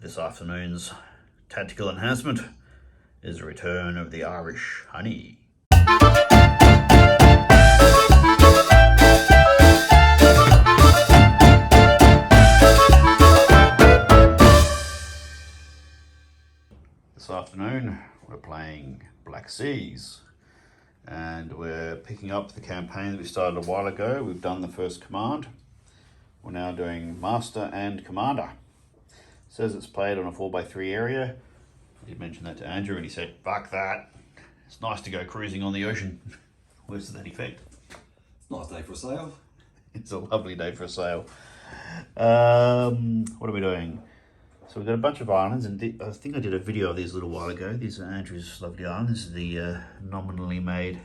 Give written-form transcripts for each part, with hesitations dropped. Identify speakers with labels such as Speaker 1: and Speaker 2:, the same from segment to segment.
Speaker 1: This afternoon's tactical enhancement is a return of the Irish honey. This afternoon we're playing Black Seas and we're picking up the campaign that we started a while ago. We've done the first command. We're now doing Master and Commander. It says it's played on a 4x3 area. I did mention that to Andrew and he said, fuck that. It's nice to go cruising on the ocean. Words to that effect.
Speaker 2: Nice day for a sail.
Speaker 1: It's a lovely day for a sail. What are we doing? So we've got a bunch of islands, and I think I did a video of these a little while ago. These are Andrew's lovely islands. This is the nominally made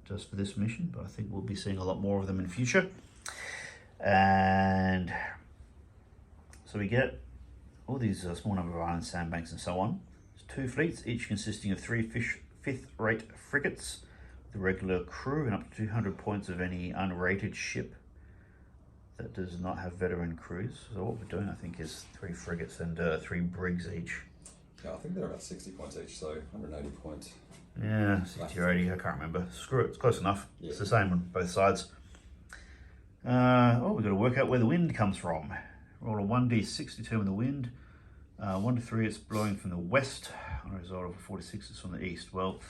Speaker 1: just for this mission, but I think we'll be seeing a lot more of them in future. And so we get all these small number of islands, sandbanks and so on. There's 2 fleets, each consisting of 3 fifth-rate frigates with a regular crew and up to 200 points of any unrated ship that does not have veteran crews. So what we're doing, I think, is 3 frigates and 3 brigs each.
Speaker 2: Yeah, I think they're about 60 points each, so 180 points.
Speaker 1: Yeah, 60 or 80, I can't remember. Screw it, it's close enough. Yeah. It's the same on both sides. We've got to work out where the wind comes from. Roll a 1d6 to determine the wind. 1 to 3, it's blowing from the west. On a result of a 4 to 6, it's from the east. Well,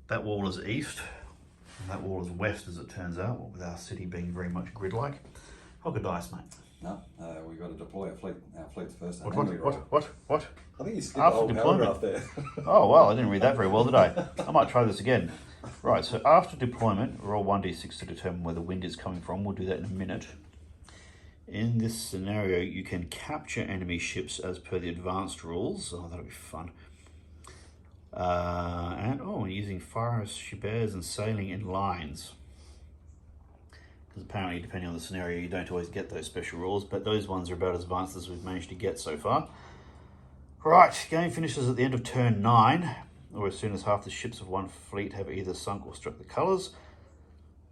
Speaker 1: that wall is east, and that wall is west, as it turns out, with our city being very much grid-like. Roll a dice, mate.
Speaker 2: No, we've got to deploy our fleets first.
Speaker 1: What?
Speaker 2: I think you skipped the whole paragraph there.
Speaker 1: Oh, well, I didn't read that very well, did I? I might try this again. Right, so after deployment, roll 1d6 to determine where the wind is coming from. We'll do that in a minute. In this scenario, you can capture enemy ships as per the advanced rules. Oh, that'll be fun. Using fire shibers and sailing in lines. Because apparently, depending on the scenario, you don't always get those special rules, but those ones are about as advanced as we've managed to get so far. Right, game finishes at the end of turn 9, or as soon as half the ships of one fleet have either sunk or struck the colours.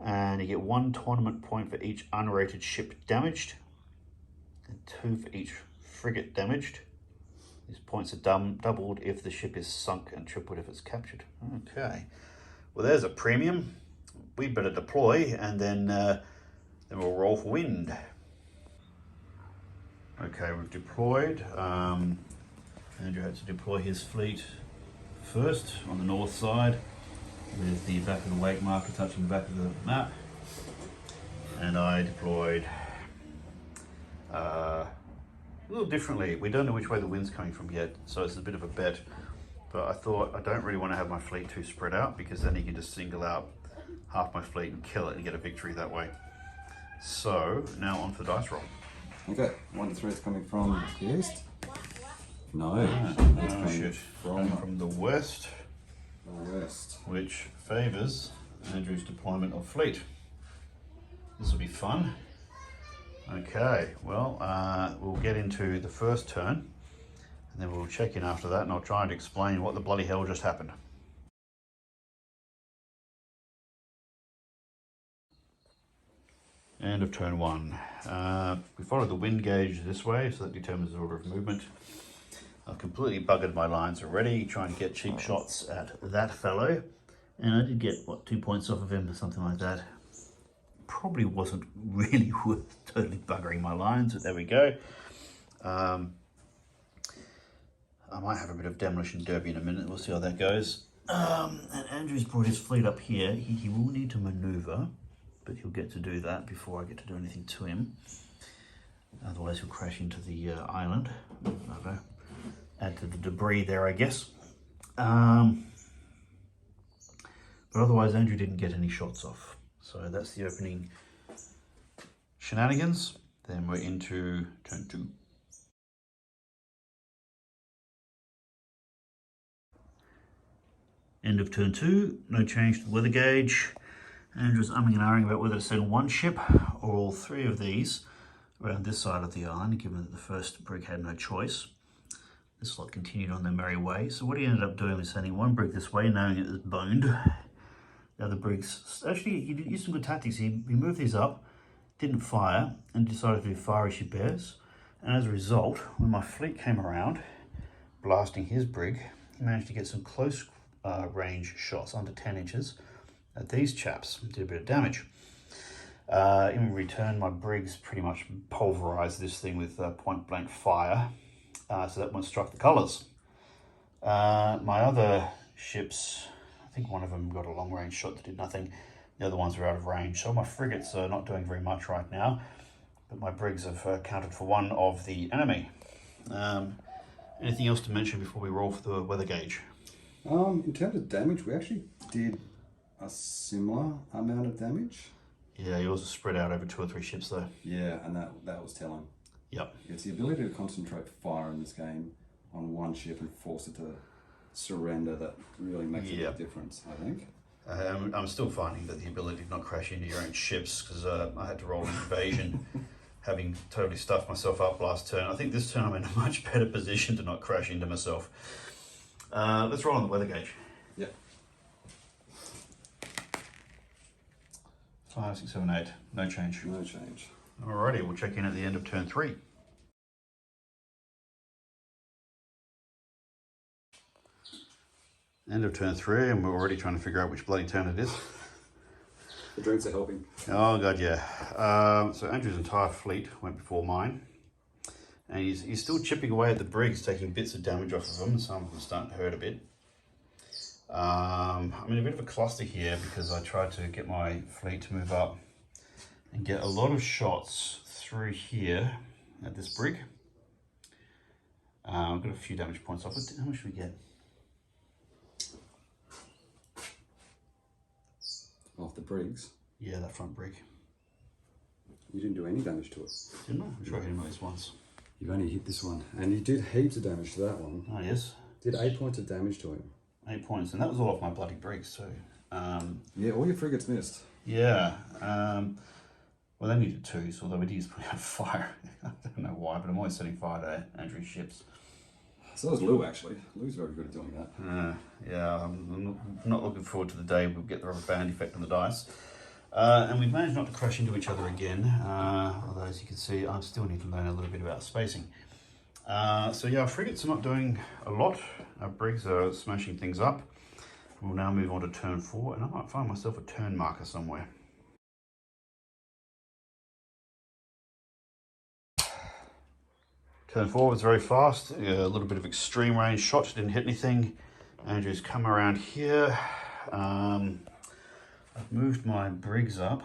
Speaker 1: And you get 1 tournament point for each unrated ship damaged, and 2 for each frigate damaged. These points are doubled if the ship is sunk and tripled if it's captured. Okay, well there's a premium. We better deploy and then we'll roll for wind. Okay, we've deployed. Andrew had to deploy his fleet first on the north side with the back of the wake marker touching the back of the map. And I deployed a little differently. We don't know which way the wind's coming from yet, so it's a bit of a bet. But I thought I don't really want to have my fleet too spread out, because then you can just single out half my fleet and kill it and get a victory that way. So now on for the dice roll.
Speaker 2: Okay, 1 to 3 is coming from the east. No,
Speaker 1: it's coming from the west. Which favours Andrew's deployment of fleet. This will be fun. Okay, well, we'll get into the first turn, and then we'll check in after that, and I'll try and explain what the bloody hell just happened. End of turn 1. We follow the wind gauge this way, so that determines the order of movement. I've completely buggered my lines already, trying to get cheap shots at that fellow. And I did get, 2 points off of him or something like that. Probably wasn't really worth totally buggering my lines, but there we go. I might have a bit of demolition derby in a minute, we'll see how that goes. And Andrew's brought his fleet up here. He will need to maneuver, but he'll get to do that before I get to do anything to him. Otherwise he'll crash into the island. I don't know. Add to the debris there, I guess. But otherwise, Andrew didn't get any shots off. So that's the opening shenanigans. Then we're into turn 2. End of turn 2, no change to the weather gauge. Andrew's umming and ahhing about whether to send 1 ship or all 3 of these around this side of the island, given that the first brig had no choice. This lot continued on their merry way. So what he ended up doing was sending 1 brig this way, knowing it was boned. The other brigs, actually, he used some good tactics. He moved these up, didn't fire, and decided to do fire as she bears. And as a result, when my fleet came around, blasting his brig, he managed to get some close range shots under 10 inches at these chaps. Did a bit of damage. In return, my brigs pretty much pulverized this thing with point blank fire. So that one struck the colours. My other ships, I think one of them got a long range shot that did nothing. The other ones are out of range. So my frigates are not doing very much right now, but my brigs have accounted for one of the enemy. Anything else to mention before we roll for the weather gauge?
Speaker 2: In terms of damage, we actually did a similar amount of damage.
Speaker 1: Yeah, yours is spread out over 2 or 3 ships though.
Speaker 2: Yeah, and that was telling.
Speaker 1: Yep.
Speaker 2: It's the ability to concentrate fire in this game on one ship and force it to surrender that really makes a big difference, I think.
Speaker 1: I'm still finding that the ability to not crash into your own ships, because I had to roll an invasion, having totally stuffed myself up last turn. I think this turn I'm in a much better position to not crash into myself. Let's roll on the weather gauge.
Speaker 2: Yep.
Speaker 1: 5, 6, 7, 8. No change.
Speaker 2: No change.
Speaker 1: Alrighty, we'll check in at the end of turn 3. End of turn 3, and we're already trying to figure out which bloody turn it is.
Speaker 2: The drinks are helping.
Speaker 1: Oh god, yeah. So Andrew's entire fleet went before mine, and he's still chipping away at the brigs, taking bits of damage off of them. Some of them starting to hurt a bit. I'm in a bit of a cluster here because I tried to get my fleet to move up and get a lot of shots through here at this brig. I've got a few damage points off it. How much should we get?
Speaker 2: Off the brigs?
Speaker 1: Yeah, that front brig.
Speaker 2: You didn't do any damage to it.
Speaker 1: Didn't I? I'm sure I hit him at least once.
Speaker 2: You've only hit this one. And you did heaps of damage to that one.
Speaker 1: Oh, yes.
Speaker 2: Did 8 points of damage to him.
Speaker 1: 8 points, and that was all off my bloody brigs too.
Speaker 2: Yeah, all your frigates missed.
Speaker 1: Yeah. Well, they needed 2, so although we did put out fire. I don't know why, but I'm always setting fire to Andrew's ships.
Speaker 2: So was Lou, actually. Lou's very good at doing that.
Speaker 1: Yeah, I'm not looking forward to the day we'll get the rubber band effect on the dice. And we've managed not to crash into each other again, although as you can see, I still need to learn a little bit about spacing. So yeah, our frigates are not doing a lot. Our brigs are smashing things up. We'll now move on to turn 4, and I might find myself a turn marker somewhere. Turn 4 was very fast, a little bit of extreme range shot, didn't hit anything. Andrew's come around here. I've moved my brigs up,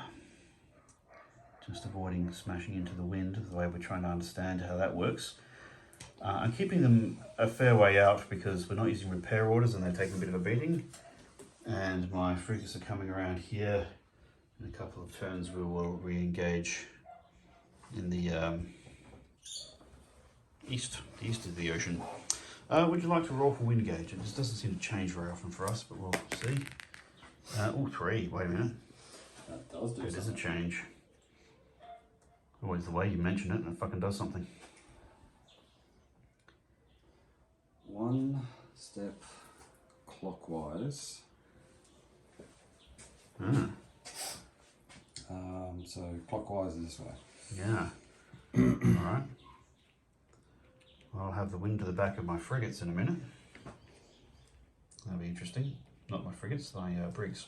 Speaker 1: just avoiding smashing into the wind, the way we're trying to understand how that works. I'm keeping them a fair way out because we're not using repair orders and they're taking a bit of a beating. And my frigates are coming around here. In a couple of turns we will re-engage in the east of the ocean. Would you like to roll for wind gauge? It just doesn't seem to change very often for us, but we'll see. Oh, 3, wait a minute.
Speaker 2: That does do
Speaker 1: It is a change. Always the way you mention it and it fucking does something.
Speaker 2: 1 step clockwise. So clockwise is this way.
Speaker 1: Yeah. Alright. I'll have the wind to the back of my frigates in a minute. That'll be interesting. Not my frigates, my brigs.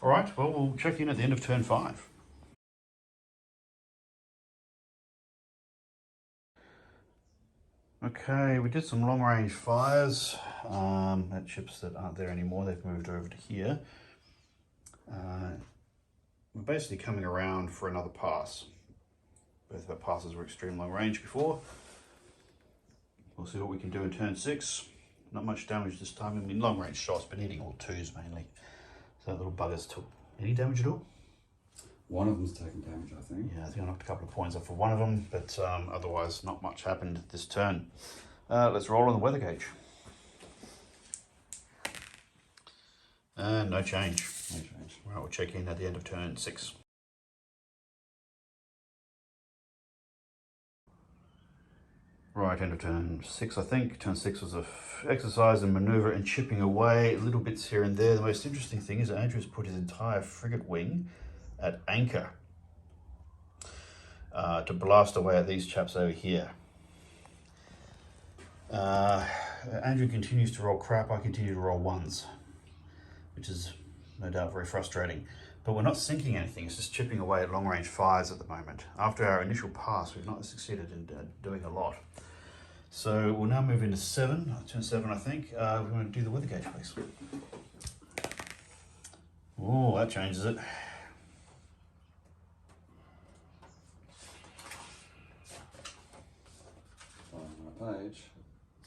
Speaker 1: Alright, well, we'll check in at the end of turn 5. Okay, we did some long range fires at ships that aren't there anymore. They've moved over to here. We're basically coming around for another pass. Both of our passes were extreme long range before. We'll see what we can do in turn 6. Not much damage this time. I mean, long range shots, but hitting all 2s mainly. So that little bugger's took any damage at all?
Speaker 2: One of them's taken damage, I think.
Speaker 1: Yeah, I think I knocked a couple of points off for one of them, but otherwise not much happened this turn. Let's roll on the weather gauge. No change.
Speaker 2: No change.
Speaker 1: Right, we'll check in at the end of turn 6. Right, end of turn 6, I think. Turn 6 was a exercise and manoeuvre and chipping away, little bits here and there. The most interesting thing is Andrew's put his entire frigate wing at anchor to blast away at these chaps over here. Andrew continues to roll crap, I continue to roll ones, which is no doubt very frustrating. But we're not sinking anything, it's just chipping away at long range fires at the moment. After our initial pass, we've not succeeded in doing a lot. So we'll now move into 7, turn 7 I think. We're going to do the weather gauge, please. Oh, that changes it.
Speaker 2: Page.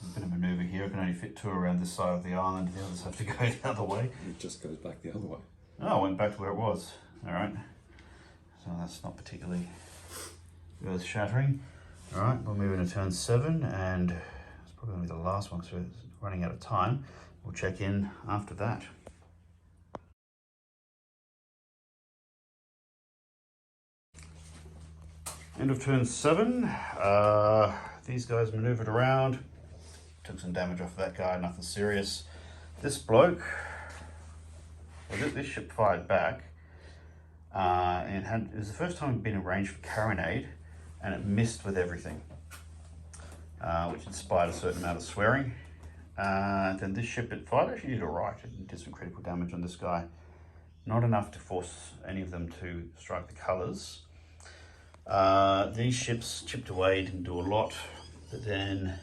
Speaker 1: A bit of manoeuvre here. I can only fit 2 around this side of the island. The others have to go the other way.
Speaker 2: It just goes back the other way.
Speaker 1: Oh, I went back to where it was. All right. So that's not particularly earth-shattering. All right, we'll move into turn 7, and it's probably going to be the last one because we're running out of time. We'll check in after that. End of turn 7. These guys maneuvered around. Took some damage off of that guy, nothing serious. This bloke, well, this ship fired back. It was the first time it'd been in range for carronade, and it missed with everything, which inspired a certain amount of swearing. Then this ship, it fired actually did alright. It did some critical damage on this guy. Not enough to force any of them to strike the colours. These ships chipped away, didn't do a lot, but then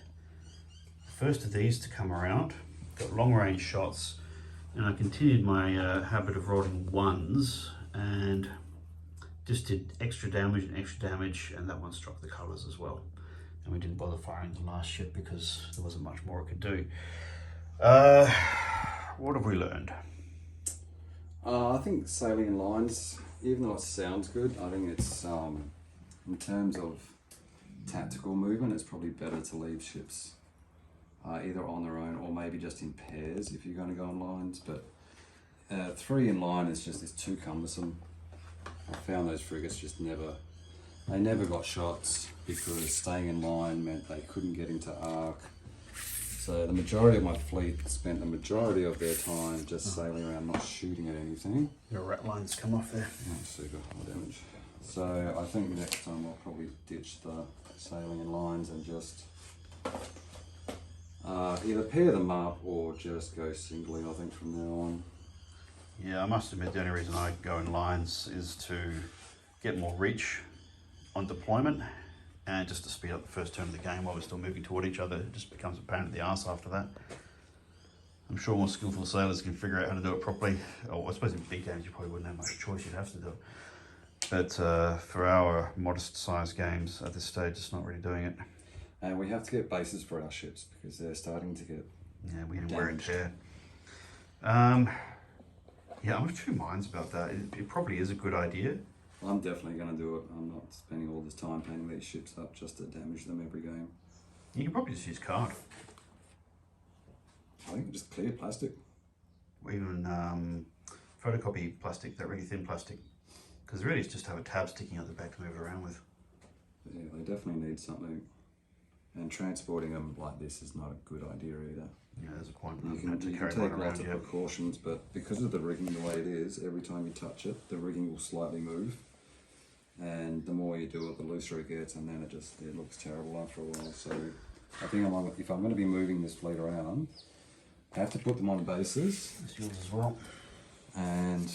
Speaker 1: the first of these to come around, got long range shots, and I continued my habit of rolling ones and just did extra damage, and that one struck the colours as well. And we didn't bother firing the last ship because there wasn't much more it could do. What have we learned?
Speaker 2: I think sailing in lines, even though it sounds good, I think it's, in terms of tactical movement, it's probably better to leave ships either on their own or maybe just in pairs if you're going to go in lines. But 3 in line is just, it's too cumbersome. I found those frigates just never got shots because staying in line meant they couldn't get into arc. So the majority of my fleet spent the majority of their time just sailing around, not shooting at anything.
Speaker 1: Your rat lines come off there.
Speaker 2: Oh, super, high damage. So I think next time I'll probably ditch the sailing in lines and just either pair them up or just go singly, I think, from now on.
Speaker 1: Yeah, I must admit the only reason I go in lines is to get more reach on deployment and just to speed up the first turn of the game while we're still moving toward each other. It just becomes a pain in the arse after that. I'm sure more skillful sailors can figure out how to do it properly. Oh, I suppose in big games you probably wouldn't have much choice, you'd have to do it. But for our modest sized games at this stage, it's not really doing it.
Speaker 2: And we have to get bases for our ships because they're starting to get
Speaker 1: we wear and tear. Yeah, I'm of 2 minds about that. It probably is a good idea.
Speaker 2: I'm definitely going to do it. I'm not spending all this time painting these ships up just to damage them every game.
Speaker 1: You can probably just use card.
Speaker 2: I think just clear plastic.
Speaker 1: Or even photocopy plastic, that really thin plastic. Because really it's just to have a tab sticking out the back to move it around with.
Speaker 2: But yeah, they definitely need something. And transporting them like this is not a good idea either.
Speaker 1: Yeah, there's a point.
Speaker 2: You can take lots of precautions, but because of the rigging the way it is, every time you touch it, the rigging will slightly move. And the more you do it, the looser it gets, and then it looks terrible after a while. So I think if I'm going to be moving this fleet around, I have to put them on bases.
Speaker 1: It's yours as well.
Speaker 2: And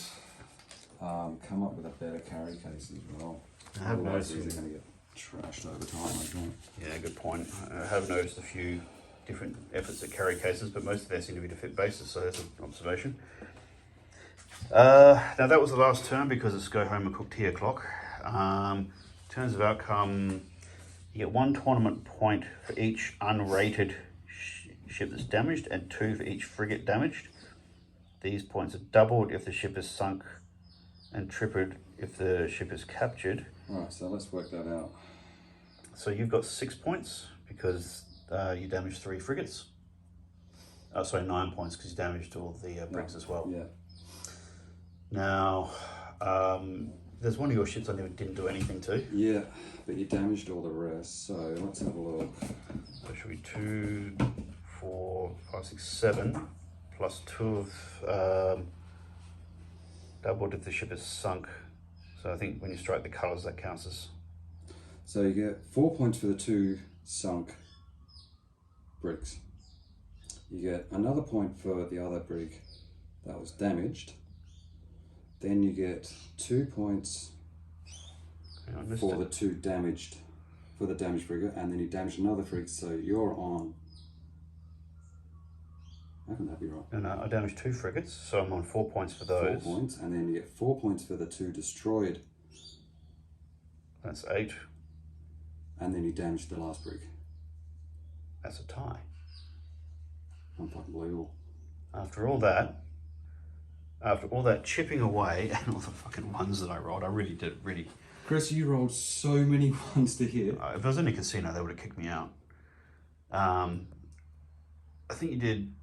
Speaker 2: come up with a better carry case as well.
Speaker 1: I have
Speaker 2: Otherwise,
Speaker 1: noticed
Speaker 2: these are going to get trashed over time, I think.
Speaker 1: Yeah, good point. I have noticed a few different efforts at carry cases, but most of them seem to be to fit bases, so that's an observation. Now that was the last turn because it's go home and cook tea o'clock. Terms of outcome, you get 1 tournament point for each unrated ship that's damaged and 2 for each frigate damaged. These points are doubled if the ship is sunk and tripled if the ship is captured.
Speaker 2: Alright, so let's work that out.
Speaker 1: So you've got 6 points because you damaged 3 frigates. Oh, sorry, 9 points because you damaged all the brigs as well.
Speaker 2: Yeah.
Speaker 1: Now, there's one of your ships I didn't do anything to.
Speaker 2: Yeah, but you damaged all the rest, so let's have a look.
Speaker 1: So should be 2, 4, 5, 6, 7, plus 2 of doubled if the ship is sunk. So I think when you strike the colours, that counts as.
Speaker 2: So you get 4 points for the 2 sunk bricks. You get another point for the other brig that was damaged. Then you get 2 points for the damaged frigate, and then you damage another frigate, so you're on. How can that be right?
Speaker 1: No, I damaged 2 frigates, so I'm on 4 points for those.
Speaker 2: 4 points, and then you get 4 points for the 2 destroyed.
Speaker 1: That's 8.
Speaker 2: And then you damage the last brig.
Speaker 1: That's a tie.
Speaker 2: Unbelievable.
Speaker 1: After all that chipping away and all the fucking ones that I rolled, I really did.
Speaker 2: Chris, you rolled so many ones to hit.
Speaker 1: If I was in a casino, they would have kicked me out. I think you did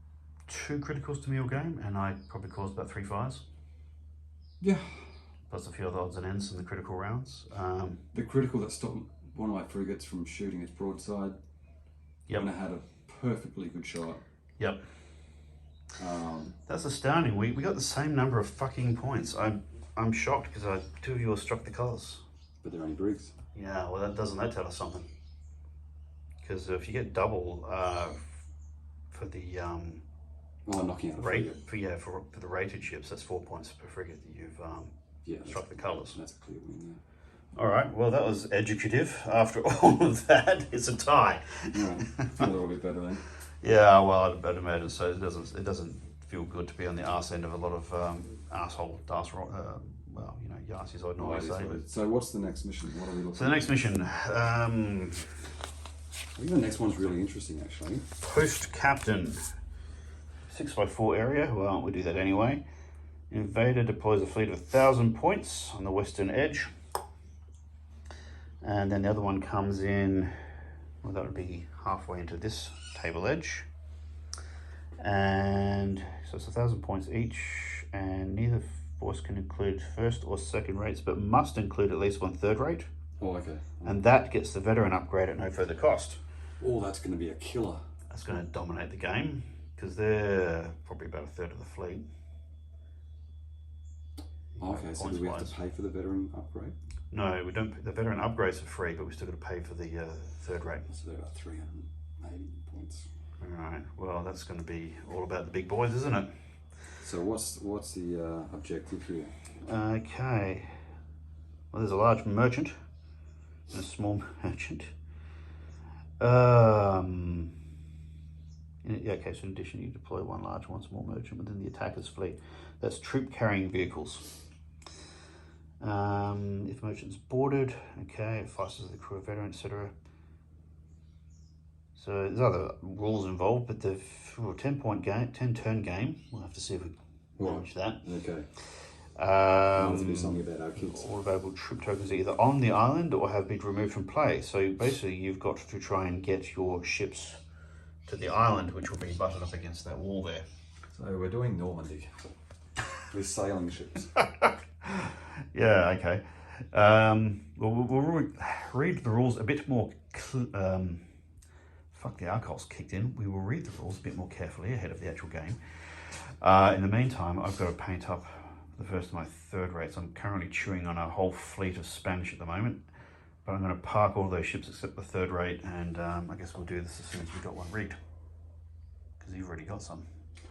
Speaker 1: 2 criticals to me all game, and I probably caused about 3 fires.
Speaker 2: Yeah.
Speaker 1: Plus a few other odds and ends in the critical rounds.
Speaker 2: The critical that stopped one of my frigates from shooting its broadside.
Speaker 1: Yep.
Speaker 2: When I had a perfectly good shot.
Speaker 1: Yep. That's astounding. We got the same number of fucking points. I'm shocked because 2 of yours struck the colours.
Speaker 2: But they're only brigs.
Speaker 1: Yeah, well, doesn't that tell us something? Because if you get double for the
Speaker 2: well, I'm knocking out a
Speaker 1: rate
Speaker 2: frigate.
Speaker 1: for the rated ships, that's 4 points per frigate that you've struck the colours.
Speaker 2: That's a clear win.
Speaker 1: All right. Well, that was educative. After all of that, it's a tie.
Speaker 2: Yeah, a little bit better then.
Speaker 1: Yeah, well, I'd imagine so. It doesn't feel good to be on the arse end of a lot of asshole dice roll. Well, you know, yassies I'd normally say. But...
Speaker 2: So what's the next mission? What are we looking
Speaker 1: So the next mission,
Speaker 2: I think the next one's really interesting actually.
Speaker 1: Post Captain, 6x4 area. Well, we do that anyway. Invader deploys a fleet of 1,000 points on the western edge. And then the other one comes in, well, that would be halfway into this table edge. And so it's 1,000 points each, and neither force can include first or second rates, but must include at least 1/3 rate.
Speaker 2: Oh, okay.
Speaker 1: And that gets the veteran upgrade at no further cost.
Speaker 2: Oh, that's going to be a killer.
Speaker 1: That's going to dominate the game, because they're probably about 1/3 of the fleet.
Speaker 2: Okay, so do we have to pay for the veteran upgrade?
Speaker 1: No, we don't. The veteran upgrades are free, but we still got to pay for the 3rd rate.
Speaker 2: So they're about 380 points.
Speaker 1: All right. Well, that's going to be all about the big boys, isn't it?
Speaker 2: So what's the objective here?
Speaker 1: Okay. Well, there's a large merchant and a small merchant. Yeah, okay, so in addition, you deploy 1 large, 1 small merchant within the attacker's fleet. That's troop carrying vehicles. If merchant's boarded, okay, it fires the crew, veteran, etc. So there's other rules involved, but the 10 turn game. We'll have to see if we manage that.
Speaker 2: Okay. Let's do something about our kids.
Speaker 1: All available troop tokens are either on the island or have been removed from play. So basically, you've got to try and get your ships to the island, which will be butted up against that wall there.
Speaker 2: So we're doing Normandy with sailing ships.
Speaker 1: Yeah, okay. We'll read the rules a bit more. Fuck, the alcohol's kicked in. We will read the rules a bit more carefully ahead of the actual game. In the meantime, I've got to paint up the first of my 3rd rates. I'm currently chewing on a whole fleet of Spanish at the moment, but I'm going to park all those ships except the 3rd rate, and I guess we'll do this as soon as we've got one rigged, because you've already got some.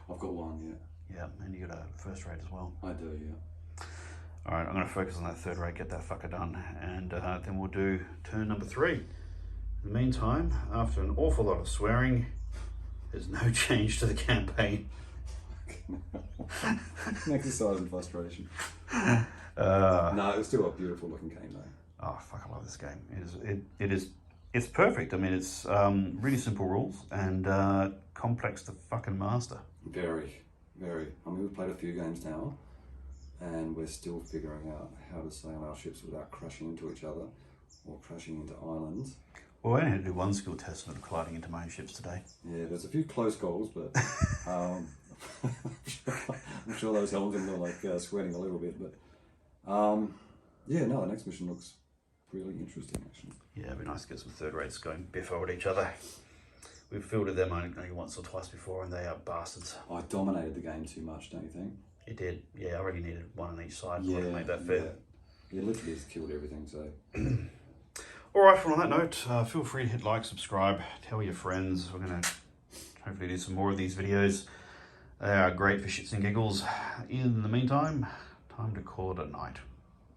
Speaker 2: I've got one, yeah.
Speaker 1: Yeah, and you got a 1st rate as well.
Speaker 2: I do, yeah.
Speaker 1: All right, I'm going to focus on that 3rd rate, get that fucker done, and then we'll do turn number 3. In the meantime, after an awful lot of swearing, there's no change to the campaign.
Speaker 2: An exercise in frustration. No, it was still a beautiful looking game though.
Speaker 1: Oh fuck, I love this game. It's perfect. I mean, it's really simple rules and complex to fucking master.
Speaker 2: Very. I mean, we've played a few games now, and we're still figuring out how to sail our ships without crashing into each other or crashing into islands.
Speaker 1: Well, I only had to do 1 skill test and colliding into my own ships today.
Speaker 2: Yeah, there's a few close calls, but I'm sure those helmets are like sweating a little bit. But yeah, no, the next mission looks really interesting actually.
Speaker 1: Yeah, it'd be nice to get some 3rd rates going biffo at each other. We've fielded them only once or twice before, and they are bastards.
Speaker 2: I dominated the game too much, don't you think?
Speaker 1: It did. Yeah, I already needed 1 on each side.
Speaker 2: Yeah,
Speaker 1: to make that fair.
Speaker 2: Yeah, literally just killed everything. So.
Speaker 1: All right. On that note, feel free to hit like, subscribe, tell your friends. We're gonna hopefully do some more of these videos. They are great for shits and giggles. In the meantime, time to call it a night.